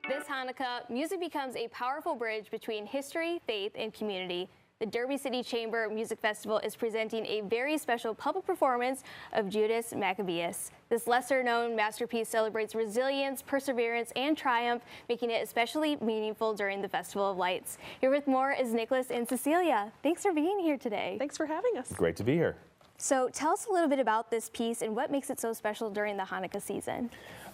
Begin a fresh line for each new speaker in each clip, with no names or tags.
This Hanukkah, music becomes a powerful bridge between history, faith, and community. The Derby City Chamber Music Festival is presenting a very special public performance of Judas Maccabeus. This lesser-known masterpiece celebrates resilience, perseverance, and triumph, making it especially meaningful during the Festival of Lights. Here with more is Nicholas and Cecilia. Thanks for being here today.
Thanks for having us.
Great to be here.
So tell us a little bit about this piece and what makes it so special during the Hanukkah season.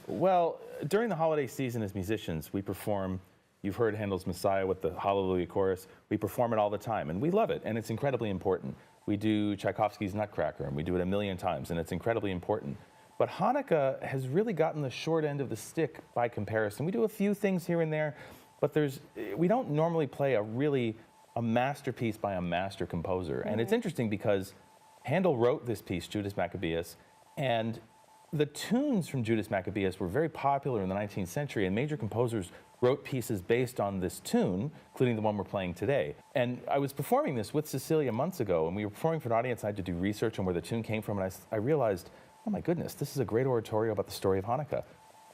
Well, during the holiday season as musicians, we perform, you've heard Handel's Messiah with the Hallelujah chorus. We perform it all the time, and we love it, and it's incredibly important. We do Tchaikovsky's Nutcracker, and we do it a million times, and it's incredibly important. But Hanukkah has really gotten the short end of the stick by comparison. We do a few things here and there, but we don't normally play a masterpiece by a master composer. Mm-hmm. And it's interesting because Handel wrote this piece, Judas Maccabeus, and the tunes from Judas Maccabeus were very popular in the 19th century, and major composers wrote pieces based on this tune, including the one we're playing today. And I was performing this with Cecilia months ago, and we were performing for an audience. I had to do research on where the tune came from, and I realized, oh my goodness, this is a great oratorio about the story of Hanukkah.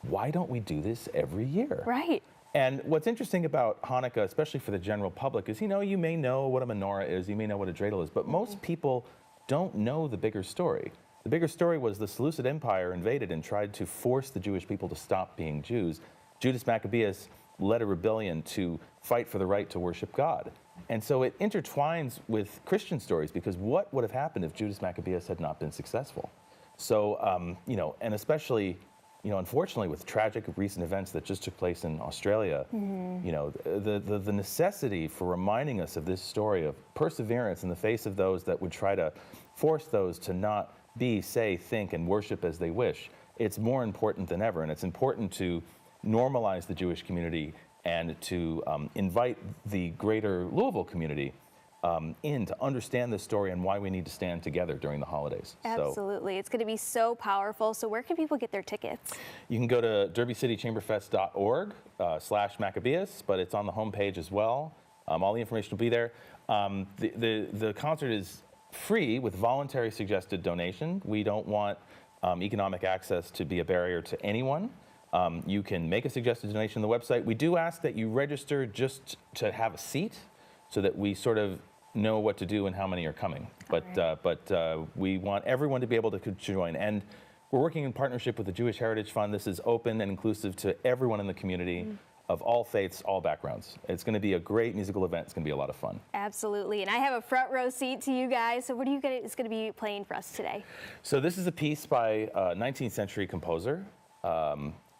Why don't we do this every year?
Right.
And what's interesting about Hanukkah, especially for the general public, is, you may know what a menorah is, you may know what a dreidel is, but most people don't know the bigger story. The bigger story was the Seleucid Empire invaded and tried to force the Jewish people to stop being Jews. Judas Maccabeus led a rebellion to fight for the right to worship God. And so it intertwines with Christian stories, because what would have happened if Judas Maccabeus had not been successful? So, and especially, unfortunately, with tragic recent events that just took place in Australia, the necessity for reminding us of this story of perseverance in the face of those that would try to force those to not be, say, think, and worship as they wish, it's more important than ever. And it's important to normalize the Jewish community and to invite the greater Louisville community in to understand this story and why we need to stand together during the holidays.
Absolutely. It's going to be so powerful. So where can people get their tickets? You
can go to derbycitychamberfest.org/Maccabeus, but it's on the homepage as well. All the information will be there. The concert is free with voluntary suggested donation. We don't want economic access to be a barrier to anyone. You can make a suggested donation on the website. We do ask that you register just to have a seat so that we sort of know what to do and how many are coming. But we want everyone to be able to join. And we're working in partnership with the Jewish Heritage Fund. This is open and inclusive to everyone in the community. Of all faiths, all backgrounds. It's going to be a great musical event. It's going to be a lot of fun.
Absolutely. And I have a front row seat to you guys. So what are you going to be playing for us today?
So this is a piece by a 19th century composer.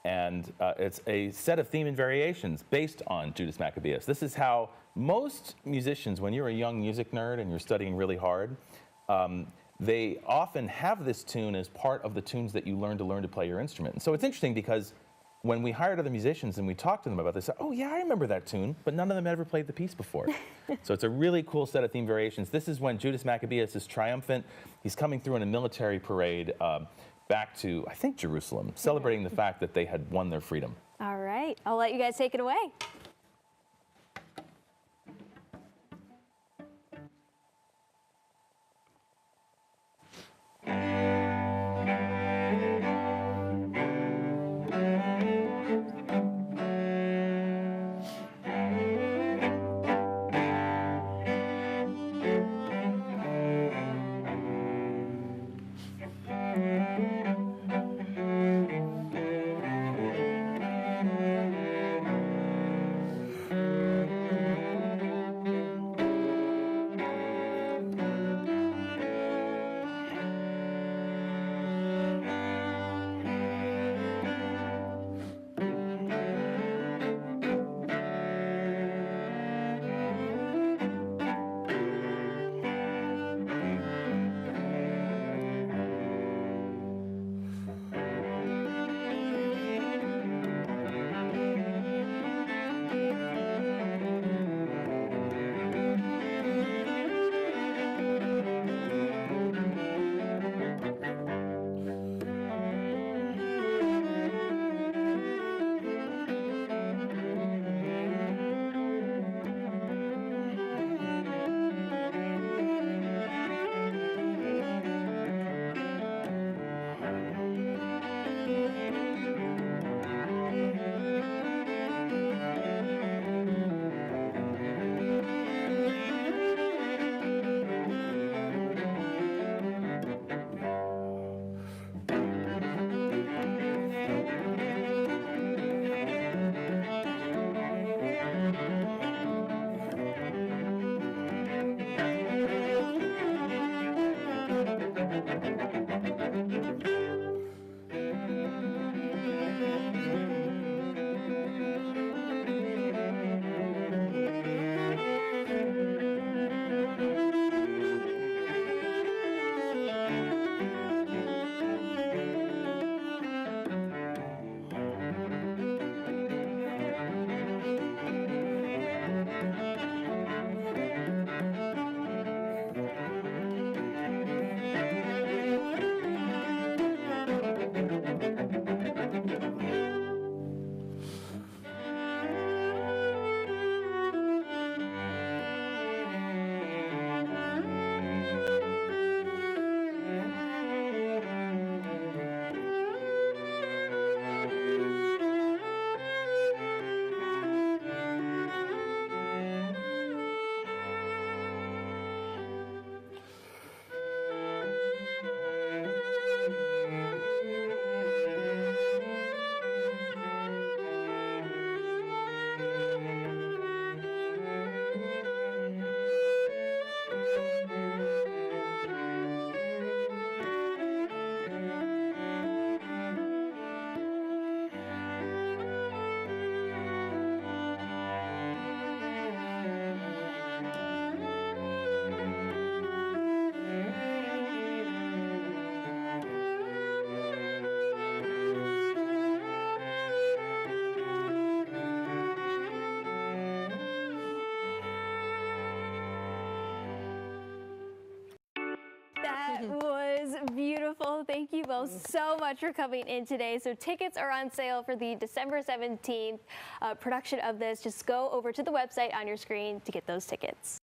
And it's a set of theme and variations based on Judas Maccabeus. This is how most musicians, when you're a young music nerd and you're studying really hard, they often have this tune as part of the tunes that you learn to play your instrument. And so it's interesting because when we hired other musicians and we talked to them about this, oh yeah, I remember that tune, but none of them ever played the piece before. So it's a really cool set of theme variations. This is when Judas Maccabeus is triumphant. He's coming through in a military parade back to, I think, Jerusalem, celebrating the fact that they had won their freedom.
All right, I'll let you guys take it away. That was beautiful. Thank you both so much for coming in today. So tickets are on sale for the December 17th production of this. Just go over to the website on your screen to get those tickets.